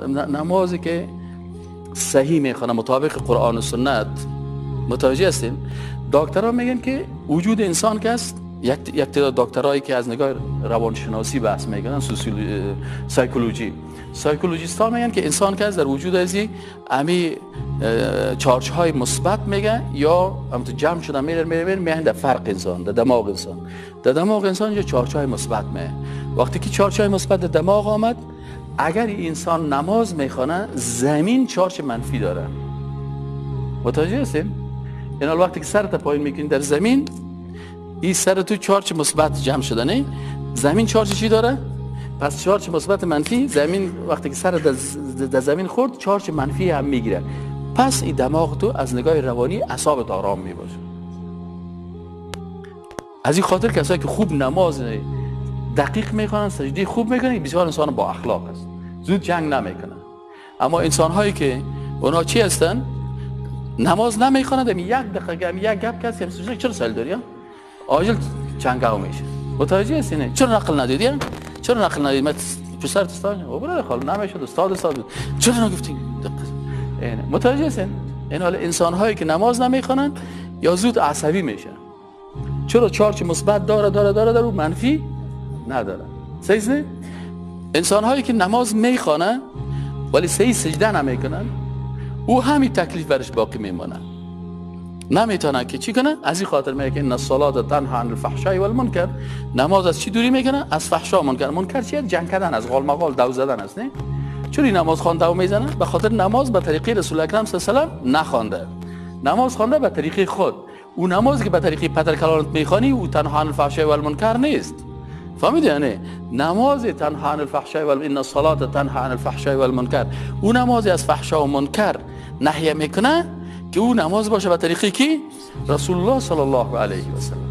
نمازی که صحیح میخونه مطابق قرآن و سنت، متوجه هستین؟ دکترها میگن که وجود انسان که است، یک تعداد دکترایی که از نگاه روانشناسی بحث میکنن، سایکولوژیست ها میگن که انسان که است در وجود ازی امی چارچ های مثبت میگن یا هم تو جمع شدن میگن در فرق انسان، در دماغ انسان، در دماغ انسان یا چارچ های مثبت میگن. وقتی که چارچ های مثبت در دماغ آمد، اگر انسان نماز میخونه زمین چارچ منفی داره. متوجه هستین؟ این حال وقتی که سرت پایین میکنی در زمین، این سر تو چارچ مثبت جمع شده، نه؟ زمین چارچ چی داره؟ پس چارچ مثبت منفی، زمین وقتی که سر در زمین خورد چارچ منفی هم میگیره. پس این دماغ تو از نگاه روانی اعصابت آرام میباشه. از این خاطر کسایی که خوب نماز دقیق میکنن، سجده خوب میکنن، بسیار انسان با اخلاق است، زود جنگ نمیکنن. اما انسان هایی که اونا چی هستن؟ نماز نمیخونن، یک دقیقه یک گپ کسی چرا سال داری؟ آجل چنگاو میشه. متوجه هستین؟ چرا نقل ندیدی؟ چرا نقل ندیدی؟ من پسر تستان او برای خال نمیشد استاد چرا نگفتین؟ متوجه هستین؟ این حال انسان هایی که نماز نمیخونن یا زود عصبی میشن. چرا چارچ مثبت داره و منفی نداره. صحیح نه؟ انسان هایی که نماز میخونن ولی صحیح سجده نمیکنن، او همین تکلیف برش باقی میمونه. نمیتونه که چی کنه؟ از این خاطر میگه که ان الصلاه تنها عن الفحشاء والمنکر. نماز از چی دوری میکنه؟ از فحشا و منکر. منکر چیه؟ جنگ کردن، از غال مغال، دو زدن است. نه چوری نماز خوانده و میزنه؟ به خاطر نماز به طریقه رسول اکرم صلی الله علیه و آله نخوانده. نماز خوانده به طریقه خود. او نمازی که به طریقه پدر کلانت میخوانی او تنها عن الفحشاء والمنکر نیست. فهمیدی نه؟ نماز تنها عن الفحشاء ان الصلاه تنها عن الفحشاء والمنکر، او نماز از فحشا و منکر نهی میکنه که او نماز باشه به طریقی که رسول الله صلی الله علیه و سلم.